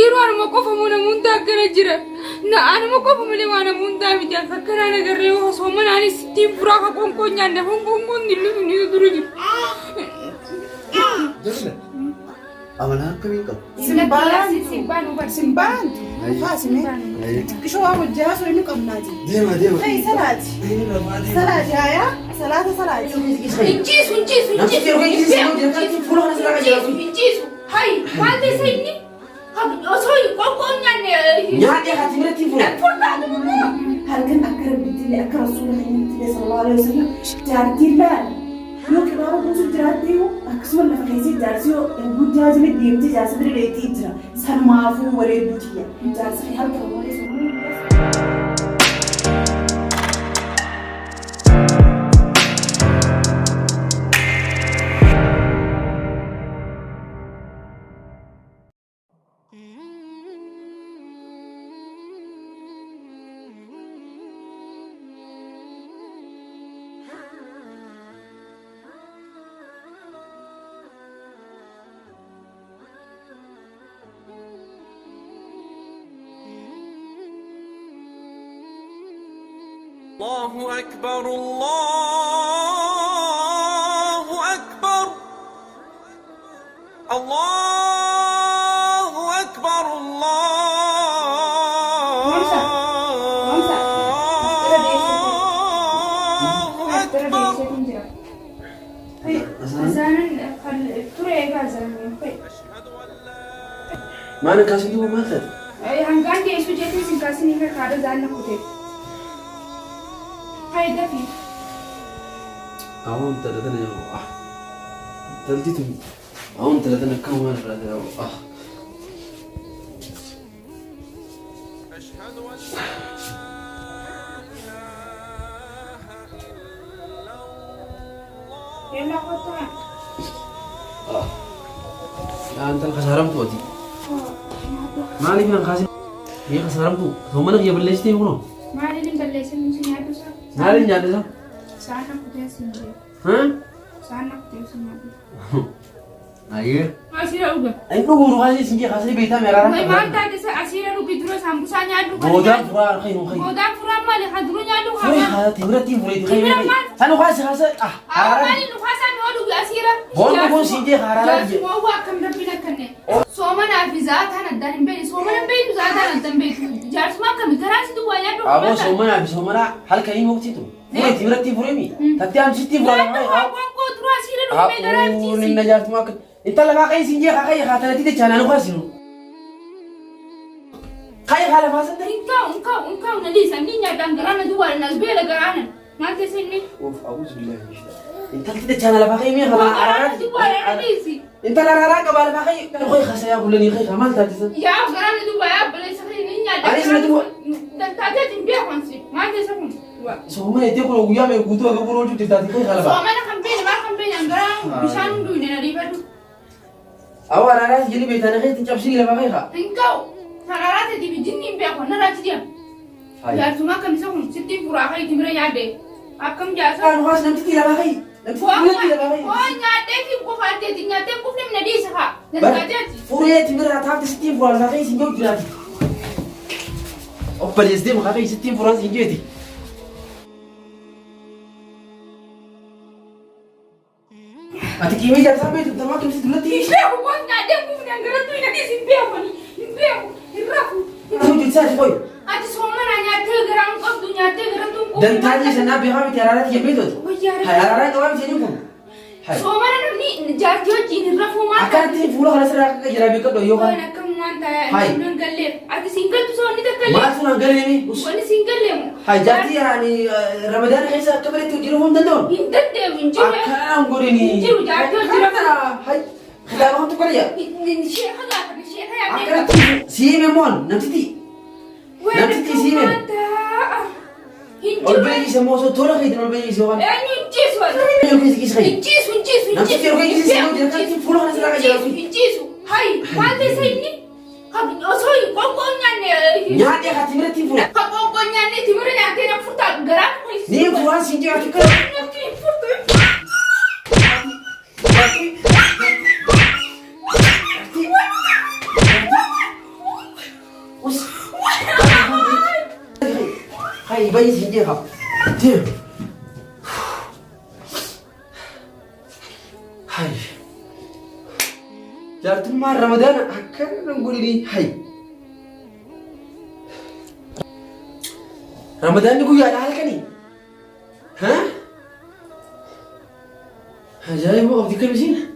yeroo anuma qofa namoota akkana jira. Na anuma qofa malee waan namoota miti akkana nagarree osoo manaanis ittiin furaa ka qoonqoo nyaanne hongoongoon ni dura jiru. Amanaa akkamiin qabu? Simbaan. Faasime. Kishoo waa hojjaa soo inni qabnaati. Deema. Hey, salaati. Salaati aayaa. Salaati. Injiisu. Hai, maal ta'e inni? Osoo qoonqoo nyaanne. Nyaatee haati biratti fuudha. Harkan akka rabbitti akka rasuula keenyatti sallallahu alaihi wasallam jaartiin laala. Yoo kitaaba buusu jiraatee akkasuma lafa keessi jaarsi guddaa jira deemtee jaarsa bira dheetii jira. Sanumaafuu wareedduu jiyya. Jaarsa harka wareessu. الله أكبر الله أكبر الله أكبر ما أنا كاسين تو ما أخذ. Hanggang di isu jadi singkasi ni kada jalan aku deh. Hai Davi. أهون ثلاثة يا ثلاثة أهون ثلاثة كم مرة يا أشهد أن لا Enak kota. لا أنت الخسارة توتي. ما عليك من خاسر. هي خسارة تو. ثم أنا جاب ليش تيجونه؟ Mari ni belasan mungkin ada sah. ما عليك جالس. Sana aku dia sendiri. ها؟ Sana aku dia sendiri. أيه. Asira uga. أنتوا بقولوا هذه سنجي خاسر بيتها مرارة. Mai manta desa asira lu bidro sambusanya adu kan. بودام فرار خير خير. Bodam furam mali hadrunya adu فري kan. هذا تمرتي فري خير. Timur man. أنا خاسر خاسر Mali lu khasan adu asira. بون سنجي خارا. Semua wa kam rabbina kanne. Somana fi zatan adan beni somana beni zatan adan beni. Jar semua kami garasi tu wanya adu. أبو سومنا أبي سومنا هل كريم وقتي تو. فري تمرتي فري مي. تتيام شتي فري. Aku terus asira lu medaran أبو sisi. للنجاة ما كن. أنت لما كاي سنجي كاي خاطر تيجي تجانا نقاسينه. كاي خاله فاسد. Engkau nanti sandinya dan gerana dua nas bela gerana. Nanti sini. أوف أعوذ بالله من الشيطان. أنت تيجي تجانا لما كاي مي خلاص. Gerana dua nanti sih. أنت لا رأى كبار ما كاي. كانوا كاي خسايا كلني كاي كمال تاتي. Ya gerana dua ya boleh sekalinya. Ani sana dua. Dan tadi timbia konsi. Nanti sekun. Dua. سومنا يتيقوا ويا ما يقولوا أقولوا جد تاتي كاي خلاص. Somana kampanye yang gerana bisa nunggu ini nanti baru. أول أنا جيني بيتنا كاي تجابسي لما كاي خا. Engkau sararate di bijini biar kau narasi dia. Ya cuma kami sekun siti pura kai timre nyade. Akam jasa. كانوا خلاص نمتي لما كاي. نمتي لما كاي. Oh nyade ki ko harte di nyade ku nem nadi saka. Dan nyade. فورية تمر هتعرف ستين فرع ما كاي سنجوا جلادي. أوبا يزدي ما كاي ستين فرع سنجوا دي. أتكلم جالس أبي تما كم سدلتي. Isya ko nyade ku yang gerana tu nadi simpia ko ni. Simpia ko. Iraku. شو جلسة شوي. Ati somana nyade gerang kau tu nyade gerang tu. Dan tadi saya nak biar kami tiara tiap itu. Oh iya. Hai arah kau kami sini pun. Hai. Somana ni jarjo jini rafu mata. Akan ti pulau kalau saya nak jera bikat doyo Oh kan. nak manta. Hai. Nang galle. Ati single tu so ni tak galle. Mana tu nak gani ni? Wani single le. Hai jadi yani Ramadan kaisa kabar itu jiru pun tentu. Intan de injiru. Akan gori ni. Injiru jarjo jiru. Hai. Kita mau tu kerja. Ni syekh ada. Syekh ada. Akan tu si memon nanti ti. Nanti ti si men. Or beli semua so tolak itu or beli semua. Ni jisu. Yo kis kai. Jisu. Nanti ti orang kis semua dia kan ti pulau kalau saya nak jera. Jisu. Hai. Mati saya ni. Kau osoi kau nyane. Nyate hati mereka ti pulau. Kau nyane timur nyate na futa gerak. Ni pulau sinjau aku kan. bayi sini kap. Dia. Hai. Jartu mar Ramadan akan nunggu ini. Hai. Ramadan ni gue ada hal kan ni? Hah? Jadi mau abdi kan sini?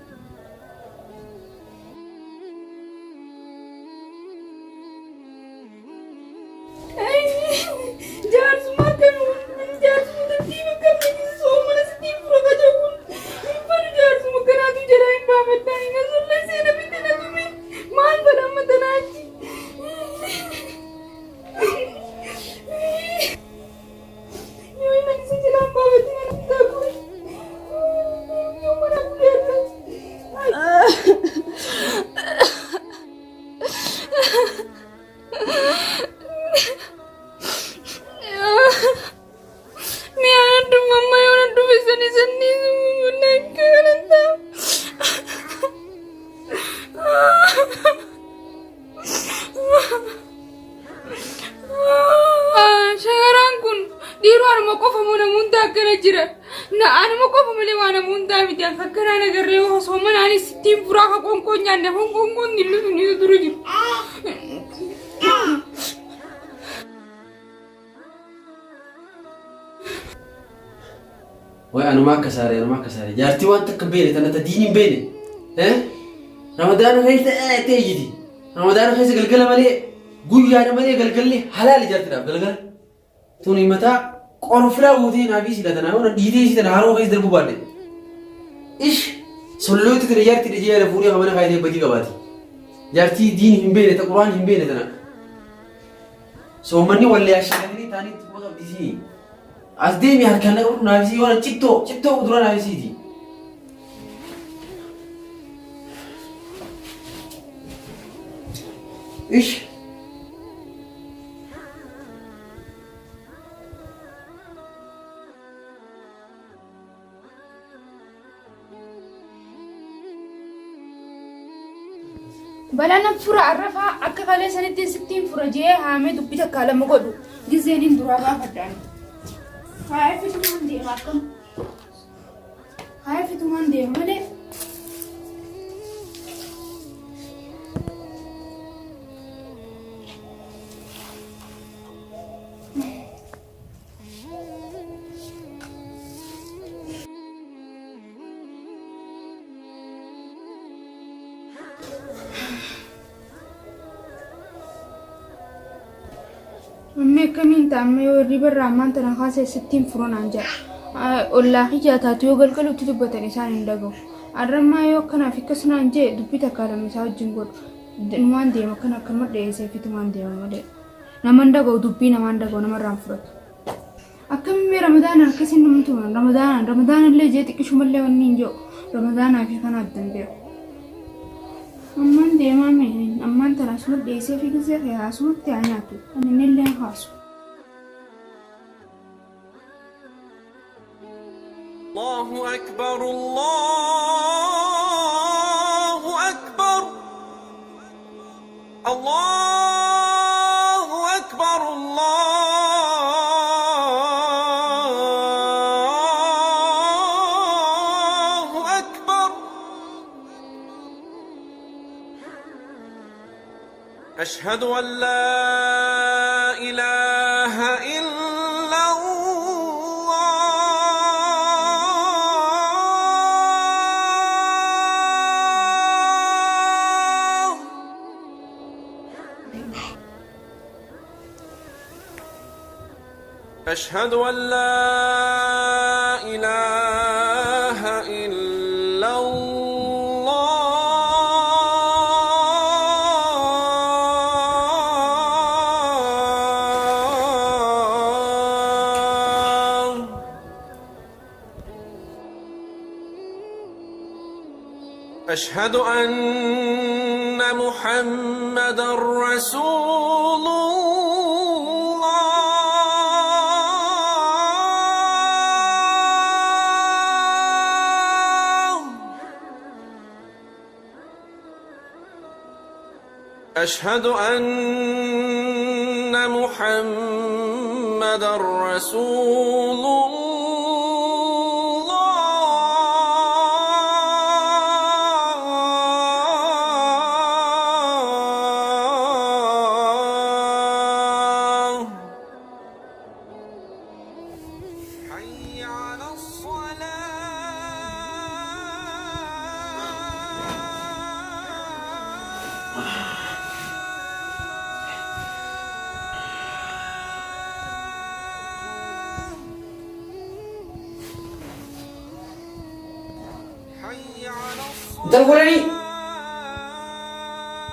أنا ما كوف ملي وأنا موندا بدي أفكر أنا قريه وصومن أنا 60 فراخ كون يعني كون اللي يدرج وأنا ما كساري جارتي وأنت كبيرة أنا تديني بيني ها رمضان هيك تيجي رمضان هيك قلقلة ملي قوي أنا ملي قلقلي حلال جارتي لا قلقلة توني متى قرفلا ودي نبي سيدا تنا ونا ديدي سيدا نهارو كيس دربو بعدين إيش سلوت تري جارتي رجيا رفوري كمان خايدة بدي كباتي جارتي دين هم بينه تقرآن هم بينه تنا سومني ولا أشياء تاني تبغى تبدي أصدقائي هالكلام يقولون نبي ولا تشتو ودرا نبي سيدي إيش بلا نفرة عرفها أكفالي سنتين 60 فرجية هامي دبيتا كلام قدو جزينين درابا فدان هاي في تمان دي ماكم هاي في تمان دي مالي أمي كمين تأمي وريبر رامان تنخاسي 60 فرون عنجا والله جاتا تيوغل كلو تتبت نسان اندقو الرما يو كنا في كسنا عنجي دبيتا كالا مساو جنگود نوان ديما كنا كمر ديسي في تمان ديما مدي نمان دقو دبي نمان دقو نمان رانفرط أكمي رمضان الكسين نمتون رمضان اللي جيتك شمال لي ونينجو رمضان في كنا الدنبيو أمان ديما مين أمان تراسمت ديسي في كزي خياسمت تعناتو أنين اللي خاصو الله أكبر الله أكبر الله أكبر الله أكبر أشهد أن لا إله إلا الله أشهد أن لا إله إلا الله أشهد أن محمدا رسول الله أشهد أن محمدا محمد رسول الله حي على حي على انت الفلاني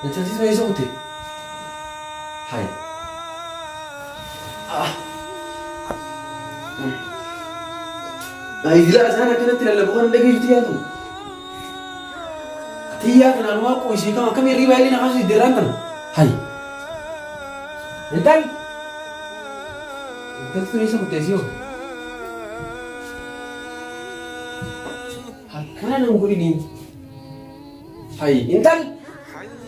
انت نسيت ما يسوتي هاي هاي لا انا كنت لا بغون دقيقه تياتو تياك الواقع وشي كم يريبا لي نخاش يديران هاي انت تفري يسوتي سيو كان نقول لي هاي انت حي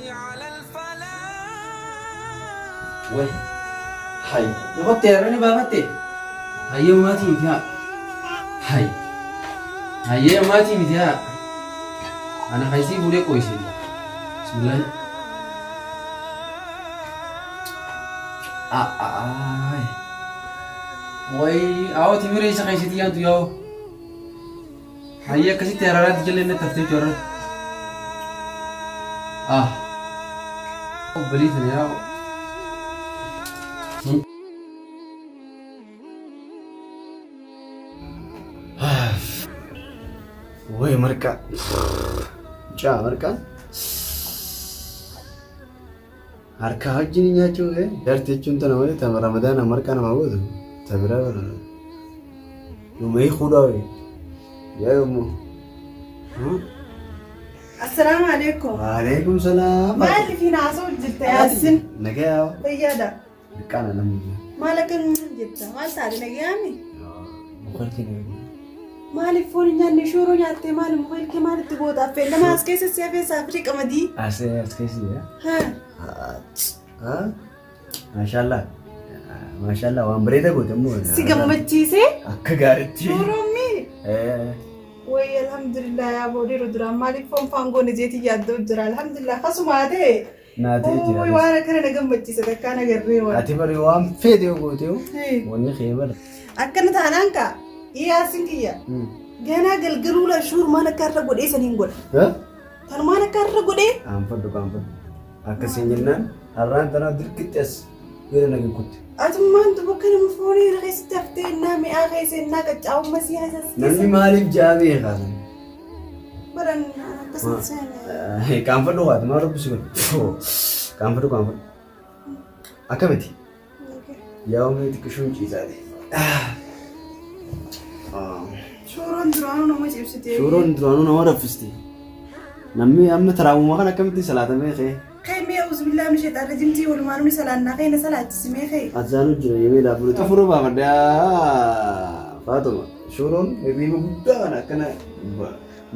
على الفلاح وين هاي يبغى تيراني بابتي هاي ما تيجي فيها هاي ما تيجي فيها انا خايسي بوري كويس بسم الله هاي وي او تمري خايسي تيان تو هيا كسي تيرارات جلنا تفتي جورا بليت يا وي مركا جا مركا harka wajjin nyaachuu dartii jechuun tana malee tama ramadaana markaa nama gootu tabira numee khudaawe yaa yommuu السلام عليكم. وعليكم السلام. ما اللي في ناسو جبت ياسين؟ نجاو. بيادا. كان لم. ما لك جبت ما صار نجامي. مخلتي نجامي. ما لي فون يعني شورو ياتي ما لي مخيل كمان تبغى تفعل لما أسكيس السيف سافري كمدي. أسكيس يا. ها. ما شاء الله. ما شاء الله وامبريدا قلت مو. سيجا متشيسه؟ أكغارتي. شورو مي. وي الحمد لله يا بودي رودرا مالك فون فانغو نجيتي يادو درا الحمد لله خصو ما ده ناتي وي وانا كره نغم بتشيسه كان غري وانا اتي بري وام فيديو قوتيو وني خيبر اكنت انانكا يا سينكيا جانا غلغلو لا شور ما نكر غودي سنين غود ها تن ما نكر غودي ام فدو اكسيننا الران تنا دركتس غير نغكوت أتمنى تبكر مفوري رخيص تفتين نامي آخيس إنك تجاوب مسيح نمي مالك جابي خالد برن بس إنسان هي كان فدو هذا ما رب سوى كان فدو أكملتي يومي تكشون شيء هذه شورون درانو نما جبستي شورون درانو نما رفستي نمي أم تراو ما كان أكملتي صلاة ما خي خيمي أعوذ بالله من الشيطان الرجيم تي ولا ما نمي صلاة خينا صلاة تسمي خي أذانو جرا يمي لا بلو تفرو بابا دا فاطمة شورون يبي مبدا أنا كنا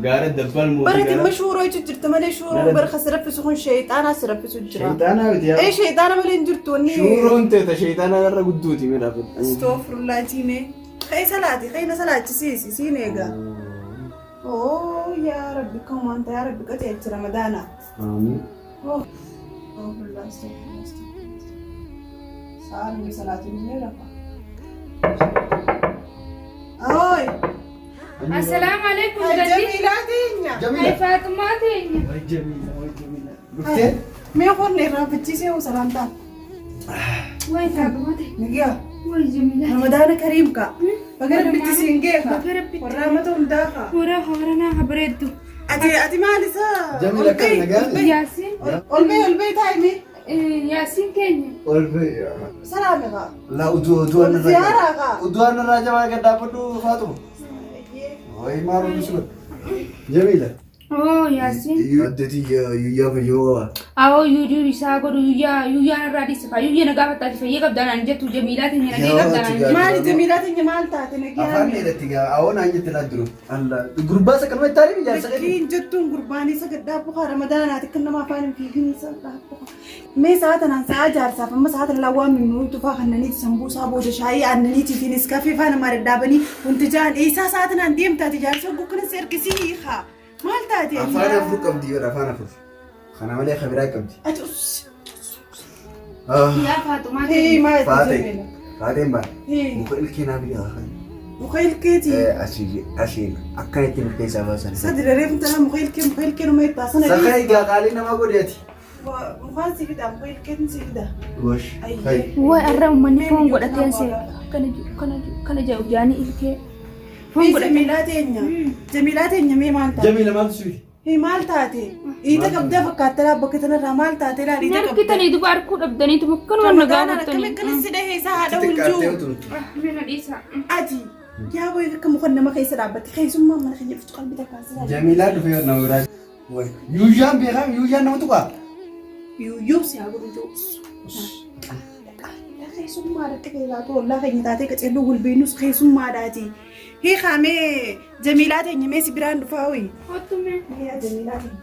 قارد دبل مو برد مشهور أي تجرت مالي شورون برخص رفس خون شيطان أسرف سجرا شيطان أبدي أي شيطان مالي ندرتوني شورون تيتا شيطان أنا قدوتي من أبد استغفر الله تيمي خي صلاتي خينا صلاة تسيسي سينيغا أوه يا ربي كم أنت يا ربي كتير رمضان آمين أوه الله استغفر الله صار لي صلاة الليل رفع أوي السلام عليكم جميلة دينيا هاي فاطمة دينيا وي جميلة رفتين ما يقول لي رابطتي سي وسلامتا وين فاطمة دينيا نجيا وي جميلة رمضان كريم كا بقرب بنتي سينجيها بقرب بنتي. ورامتهم داخا ورانا خبريتو أتي مالي سا جميلة كان نجاني ياسين والبي تايمي ياسين كينيا والبي سلامي غا لا ودوان زيارة غا ودوان الراجع ما قد دابدو فاطمة وي ما رب سوى جميلة Oh, Yasin. Addati yuyyaa fayyoo qaba. Awo yuduu isaa godhu yuyyaan irraa dhiisifa. Yuyyaan nagaa fattaati fayyee qabdanaan jettu Jamiilaatiin nagee qabdanaan. Maali Jamiilaatiin maal taate nagee? Afaan dheedatti gaa awwoon aan jetti laa jiru. Gurbaa isa kanuma ittaanii ijaarsa qabu. Lakkiin jettuun gurbaan isa gaddaa bukaa ramadaanaati kan nama afaan hin fiigin isa bukaa. Mee sa'a tanaan sa'a jaarsaaf amma sa'a tanaan waan mimmuu tufaa kannaniiti sambuusaa booda shaayii aannaniitii fi iskaafii faana maal dadhaabanii wanti jaan eessaa sa'a tanaan deemtaati jaarsa gukkunis ergisii hiikaa. Maal taate? Afaan afur qabdi yoo afaan afur. Kana malee kabiraa qabdi. Atus. Yaa Faatumaa Hee maal Faateen. Faateen baa. Muka ilkee naa biyya afaan. muka ilkeeti. Asiin akka itti muka isaa baasan. Sadi daree fuuldura muka ilkee numa itti haasana. Sakaa egaa qaalii namaa godheeti. Mukaan si fida muka ilkeetiin si fida. Gosh. Way arra uummanni foon godhatee kana jedhu jaanii ilkee. Jamiilaa teenya mee maal taate? Jamiila maaltu suuti? Maal taate? Iita qabdaa fakkaattee bakka tanarraa maal taate laal iita qabdaa? Harkitanii duba harkuu dhabdaniitu bakkanuma nagaa akkamiin akkanis si dhahee isaa haadha hunjuu. Mina dhiisa. Ati yaa boy akka muka nama keessa dhaabbatte keessummaa mana keenya dhuftu qalbii takkaasira. Jamiilaa dhufee nama biraa. Yuuyyaan beekaam yuuyyaan nama tuqaa? Yuuyyuu si haa godhu joobsu. Keessummaa dhaqee keessaa tollaa keenya taatee qaceelluu gulbeenus keessummaadhaati. Hii kaamee Jamiilaa teenya mee si biraan dhufaa ho'i? Hottume. Mee yaa Jamiilaa teenya.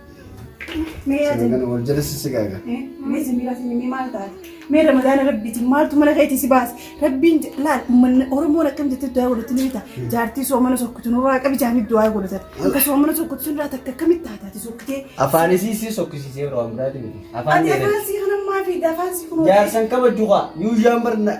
Mee yaa Jamiilaa. Wal jala sissigaaga. Mee Jamiilaa teenya mee maal taate? Mee Ramadaana rabbiitiin maaltu mana keetii si baase? Rabbiin laal uummanni Oromoon akkam jettee du'aa godhatti ni bita. Jaartii soomana sokkutu nurraa qabi jaamii du'aa godhatan. Akka soomana sokkutu sun irraa takka akkamitti taataati sokkitee? Afaan isii sokkisiisee biroo amraati miti. Afaan Ati dheeraa. afaan sii kanammaa fi afaan sii kunoo. Jaarsan kabajju qaa yuuyyaan barna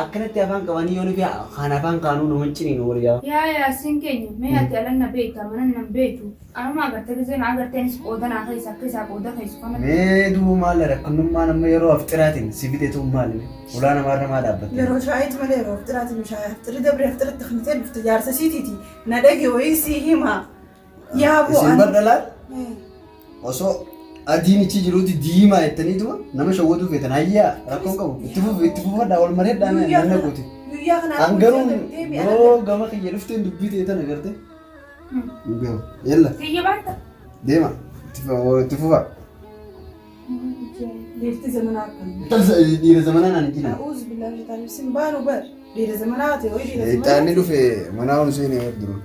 akkanatti afaan qabanii yoo nufi kan afaan kaanuu nama ciniin wariyaa. Yaa Yaasiin keenya mee ati alanna beekta mana nan beektu. Anuma agartee giseen agarteenis qoodanaa keessa akka isaa qooda keessa kana. Mee duuba maal rakkanummaa nama yeroo afxiraatiin si fixeetu maal ulaa namaa namaa dhaabbatte. Yeroo shaayitti malee yeroo afxiraatiin shaayii afxirri dabree afxirratti kanitee dhufte jaarsa siitiiti. Na dhage wayii sii hima. Yaa bu'aan. Isin bardalaan osoo adiinichi jiruuti diimaa jettaniituma nama shawwatuu feetan hayyaa rakkoon qabu itti fufadhaa wal mareedhaa nama goote. Guyyaa kanaa Angaruu yoo gama kiyya dhufteen dubbii ta'etan agarte. Yalla Kiyya baata. deema itti fufa. Deefti zamanaa akkana. Dhiira zamanaa naan jina. Uus billahi shaitaan simbaanu bar. Dhiira zamanaa ta'e ho'i dhiira zamanaa. Taanni dhufe manaa ol seenee duru.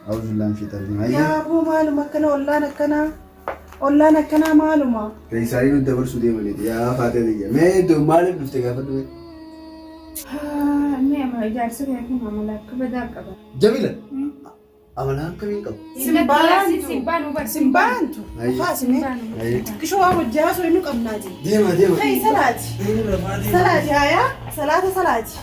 Awuzu laan shaitaan hayyaa. Yaa buu maaluma akkana ollaan akkanaa. Ollaan akkanaa maaluma. Keessaayyuu nu dabarsuu deemaniiti yaa faatee xiyya. Mee iddoo maaliif dhufte gaafa dhufe? Mee ama ijaarsa kun amala akka badaa qaba. Jamila amala akkamiin qabu? Simbaantu. Faasime. Kishoo waa hojjaa soo inni qabnaati. Deema deema. Hey salaati. Salaati haayaa. Salaata salaati.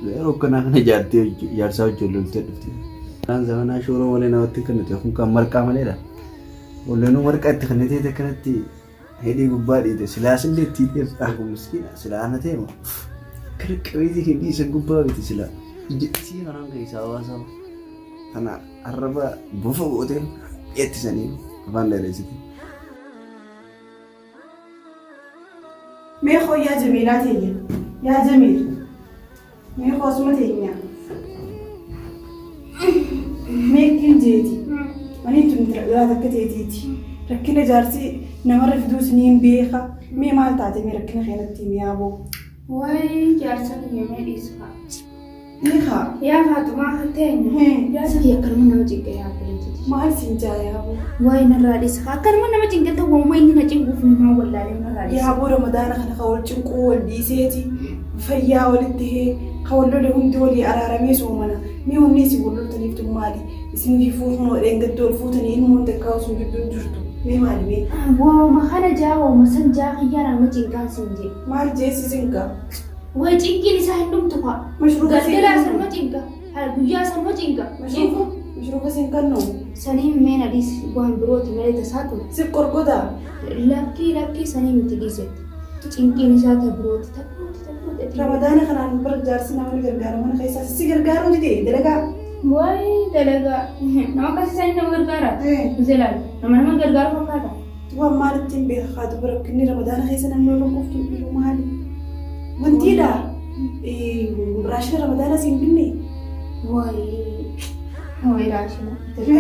Yeroo akkanaa kana ijaarsaa hojjololtee dhufte. Kan zamanaa shooroo malee namatti kan nuti kun kan marqaa maleedha. Walleenuu marqaa itti kan ta'e kanatti hedii gubbaa dhiite silaas illee itti dhiyeef dhaabu miskiina silaa ana ta'e kan qabeetii hedii isa gubbaa biti silaa ijjisii kanaan keessaa hawaasaa kana arraba bofa gootee eettisanii afaan dheereessite. Mee koo yaa Jamiilaa teenya. Yaa Jamiil. Mee koo asuma teenya. Mee kin jeeti. Ani tun irraa takka teetiiti. Rakkina jaarsi namarra fiduus ni hin beeka. Mee maal taate mee rakkina keenatti hin yaaboo. Wayi jaarsa kiyya mee dhiisfa. Ni haa. Yaa Faatumaa teenya. Jaarsa kiyya akkanuma nama cinqee yaabaleeti. Maal siin jaa yaaboo. Wayi narraa dhiisfa. Akkanuma nama cinqee ta'uu wayi inni na cinquuf nama wallaalee narraa dhiisfa. Yaaboo Ramadaana kana kan wal cinquu wal dhiiseeti. Fayyaa walitti hee. Kan wal lole hundi walii araaramee soomana. Mee hundi isin wal loltaniif tun maali? Isin fuutunoo dheengaddoo ol fuutanii ilmoo takkaa osoo gidduun jirtu. Mee maali mee? Wooma kana jaa wooma san jaa kiyyaan amma cinqaan siin jee. Maal jeessi cinqa? Wayi cinqiin isaa hin dhumtu faa. Galgalaa sanuma cinqa. Guyyaa sanuma cinqa. Mashruufa siin kannoo? Saniin mee na dhiis waan birooti malee tasaatu. Si qorqotaa? Lakkii sanii miti dhiisetti. Cinqiin isaa ta'e birooti ta'e. Ramadaana kanaan bara jaarsi nama ni gargaara mana keessaa si gargaaruu ni ta'e dalagaa. Wayi dalagaa nama akkasii nama gargaara. Zeelaal nama gargaaru fakkaata. Waan maalitti hin beekaa bira kinni Ramadaana keessa namni wal qoftu maali? Wantiidha. raashina ramadaana siin binne. Way raashina.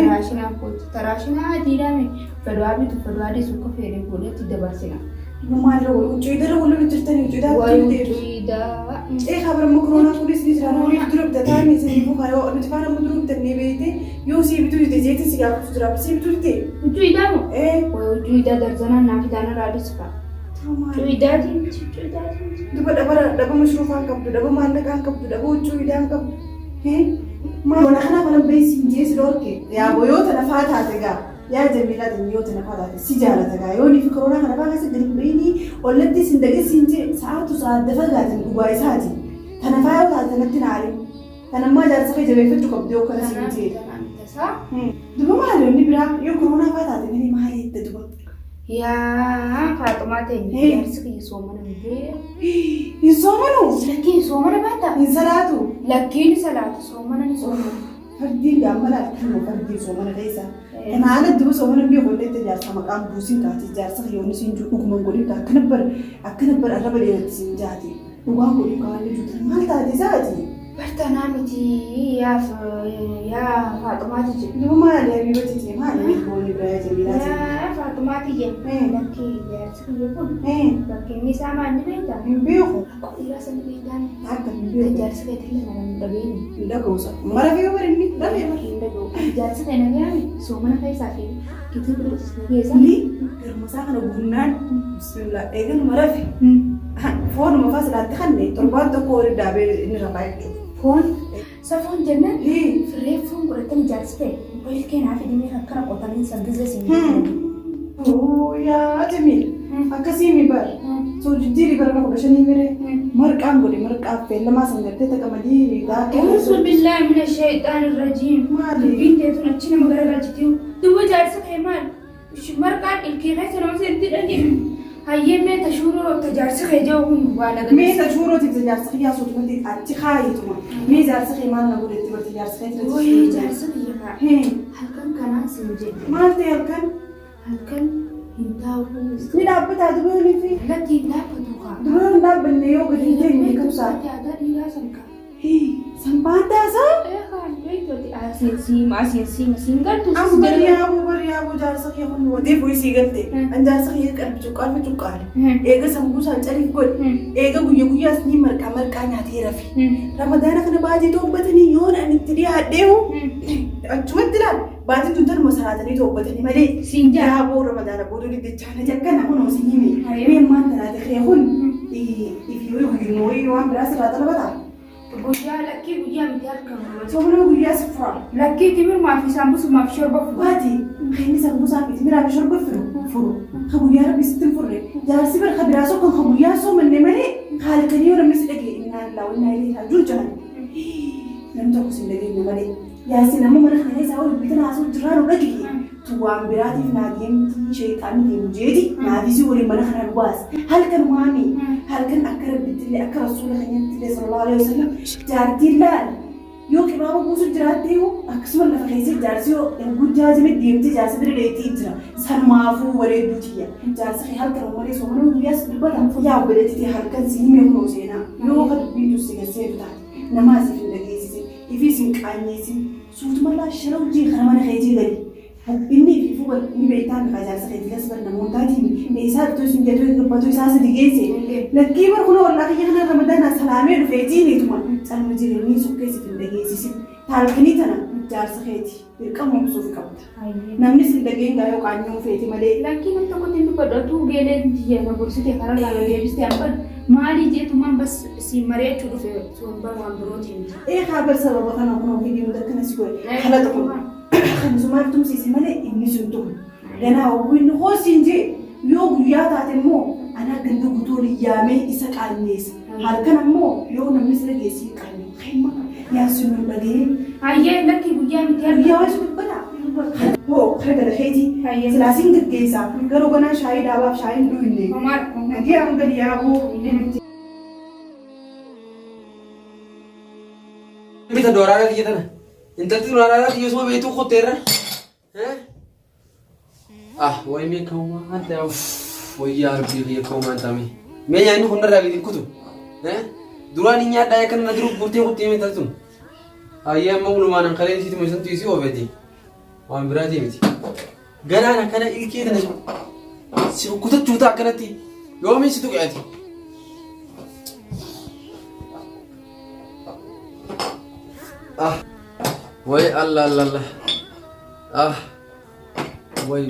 Raashina kooti. Raashina adiidhaame fedhaa bitu fedhaa dhiisu akka fedhe godhetti dabarsina. Maalirra wal ucciidara wal hojjetanii ucciidaa ucciidaa. Kabira mukroona kunis ni jira namni dura bitataan isin bukaa yoo nuti faana mu dura bitannee beekte yoo si bitu dite jeetiin si gaafa jira si bitu dite. Ucciidaa moo? Ucciidaa darzanaan naaf idaana raadhisu. Ucciidaatiin. Duba dhaba mashruufaan qabdu dhaba maallaqaan qabdu dhaba ucciidaan qabdu. Mana kana mana beesin jees dorke yaa boyoota lafaa taate gaa yaa jamiilaa danyoota lafaa taate si jaalata gaa yoo ni fikroona kana faa keessa gadi beeyni wallatti sin dhageessin jee sa'aatu sa'aat dafa gaatin dhugaa isaati tana faa yoo taate natti naari tanammaa jaarsa kee jabeeffachuu qabdu yoo kana sin jee duba maaliyoonni biraa yoo koroonaa faa taate gani maali itti duba. Yaa Faaxumaa ta'e jaarsi kiyya soomana miti. Hin soomanu? Lakkii soomana baata? Hin salaatu? Lakkiin salaatu soomana ni soomana. Fardiin gaamala akkuma fardii soomana keessa. Kana haala duba soomana biyya qolleetti jaarsa maqaan buusin kaati jaarsa kiyyoonni siin jiru dhuguman godhin akkana bar arraba dheeratti siin jaati. Dhugaan godhin kaawwanni juutan maal taate isaati? Bartanaa miti yaa Faaxumaati jedhu. Duba maali habiibatti jee maali boonni biraa jamiilaati? Yaa Faaxumaati jedhu. Lakkii jaarsi kiyya kun. Lakkii inni isaa maal ni beektaa? Hin beeku. Dhiiraa sana beektaa? Akka hin beeku. Jaarsi kee tilla nama hin dhabeeni. Hin dhaga'uusa. Mara fi yoo inni dhabee mara. Hin dhaga'u. Jaarsi kee nagaami soomana keessaa fi kitii biroos nageessa. Ni garmasaa kana gunnaan bismillah eegan mara fi foonuma faa silaatti kanne torbaan tokko waliin daabee inni rafaa jechuudha. Foon safoon jennaan firee foon godhatanii jaarsi ta'e wal keenaa fidimee akkana qotanii sanbisa siin. Yaa Jamiil akkasii mi bar soo jijjiirii bara 15 mire marqaan godhe marqaa beellamaa san gartee taqamadii gaakee. A'uuzu billaahi mina shayxaani rajiim. Maali? Binteetuun achi nama garagalchitiiu duuba jaarsi ta'e maal marqaan ilkee keessa nama seetti dhagee. Hayyee meeta shuuroo tajaajila kee jiru kun waan agarsiisa. Meeta shuuroo tajaajila kee yaasuu tumatti achi kaayituma. Mee jaarsa kee maal na godhetti barti jaarsa kee tirati. Wayii jaarsa kee kaa. Halkan kanaan siin jedhe. Maal ta'e halkan? Halkan hin taa'u. Ni dhaabbataa dubarri fi. Latti hin dhaabbatu kaa. Dubarri hin dhaabbanne yoo gadi hin ta'e hin qabsaa. Aadaa dhiiraa sanka. Sanbaataa isaa? Kaan beektooti asiin galtu. Bariyaabuu jaarsa kee kun wadee bu'ii sii galte. An jaarsa kee qalbi cuqqaale. Eega sambuusaan caliif godhe. Eega guyyaas ni marqaa nyaatee rafi. Ramadaana kana baatee toobbatanii yoo naan itti dhiyaadheewu. Achumatti ilaal baatii tuntanuma salaatanii toobbatanii malee. Yaaboo ramadaana booduu diddachaa na jakkana kunoo si hime. Meemmaan tanaate kee kun ifiyoo guyyummoo waan biraa salaata labataa. Guyyaa lakkii guyyaa miti argamu. Soomana guyyaa sifraa. Lakkii timirmaa fi saambusumaa fi shorba furu. Waati inni saambusaa fi timiraa fi shorba furu. Ka guyyaa rabbi sitti furre. Jaarsi bar ka biraa sokkan ka guyyaa soomanne malee haalkanii yoo namni si dhagee innaa illaa wannaa illee isaa jurjaan. Namni tokko si dhageenye malee. Yaasi nama mana kana isaa wal bitan haasuu jirraa nu dhagee. Tuwaan biraatiif naageemti sheexaanii deemu jeeti. Naafisi waliin mana kana dhugaas. Halkan maami. Halkan akka rabbitti akka rasuula keenyatti sallallahu alaihi wasallam jaartiin laal yoo qibaaba buusu jiraattee akkasuma lafa keessatti jaarsi yoo guddaa jime deemtee jaarsi bira dheetii jira sanumaafuu wareedduu tiyya jaarsi halkan malee soomana guyyaas dubbatan yaa obboleetti halkan si hime hunoo seenaa yoo ka dubbiitu si garseetu taate namaa siif hin dhageessise ifiis hin qaanyeessin suutumallee shara hojii kana mana keetii gadi. Inni fi fuula ni beektaa kan jaarsa keetii las bar namootaatiin meeshaa bitoo sun jedhu gabbatoo isaa sadi geesse. Lakkii bar kun wallaa kiyya kana ramadaana salaamee dhufeetiin ituma calma jireenyi sukkeessi hin dhageessisin. Taalkanii tana jaarsa keetii dirqama obsuuf qabda. Namni si dhageen gaayoo qaanyoo feeti malee. Lakkii nam tokkotti inni godhatu geelee tiyya na gorsite karaa lama deebiste amban maali jeetumaan bas si mareechuu dhufe sun bar waan birootiin. Haa bar sababa kana kun ofii deemu dakkana si godhe. Haala tokko. Kan sumaaf tumsiise malee inni sun tumu. Ganaa hawwiin hoosiin jee yoo guyyaa taate immoo anaa ganda guutuu yaamee isa qaanyeessa. Halkan ammoo yoo namni sila geessii qaanee. Xayma yaasuun nu dhagee. Hayyee lakki guyyaa miti argaa. Guyyaa wasu dubbata. Hoo kara gala keetii. Silaasiin gaggeessaa. Garuu ganaa shaayii dhaabaaf shaayiin dhuyinne. Nagee amma gadi yaaboo. Bita dooraadha kiyya tana. Intalli dooraadha kiyya suma beektuu qotteerra. Wayi mee ka'umaa anta yaa wayyaa rabbii kiyya ka'umaa hin taame. Mee nyaanni kun narraa gadi kutu. duraan hin nyaadhaa akka na jiru gurtee qubxee miti tun. Hayyee amma ulumaan an kalee isiitu misantu isii oofeeti. Waan biraatii miti. Galaana kana ilkee tana si kutachuu ta'a akkanatti yoomiin si tuqeeti. Way Allah Allah Allah. Way.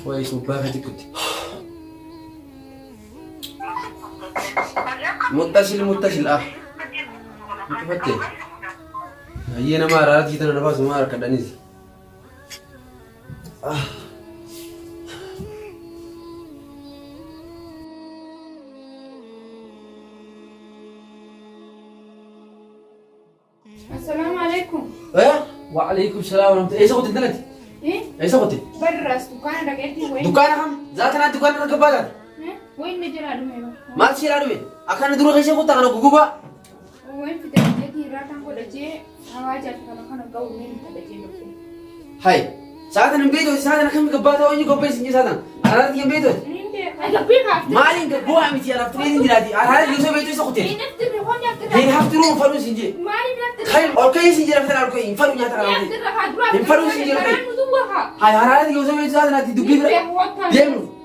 Way subbaa kati kutti. Muttasil. Muttafatte. Hayyee nama araaratii tana nafaa suma harkadhaniiti. السلام عليكم. وعليكم السلام ورحمة الله. إيش قلت أنت؟ إيه؟ إيش قلت؟ برا دكان رجعتي وين؟ دكان هم ذاتنا دكان ركبات. وين نجرا دومي؟ ما تشيل أروي. أكان دروك إيش قلت أنا كوكوبا. وين في تجي راتان كودا جي أواجه كنا كاو مين تجي لكم. هاي ساعتنا نبيدو ساعتنا كم كباتة وين يكوبي سنجي ساعتنا. أنا رأيت يبيدو. مالين كبوا عمتي أنا فترين جلادي. أنا هذا يوسف بيتو إيش قلت؟ هي هفترون فرو سنجي. خير أوكي سنجي رفتنا أوكي فرو نياتا أوكي. فرو سنجي رفتنا. هاي هذا يوسف بيتو ساعتنا تدوبي برا. ديمو.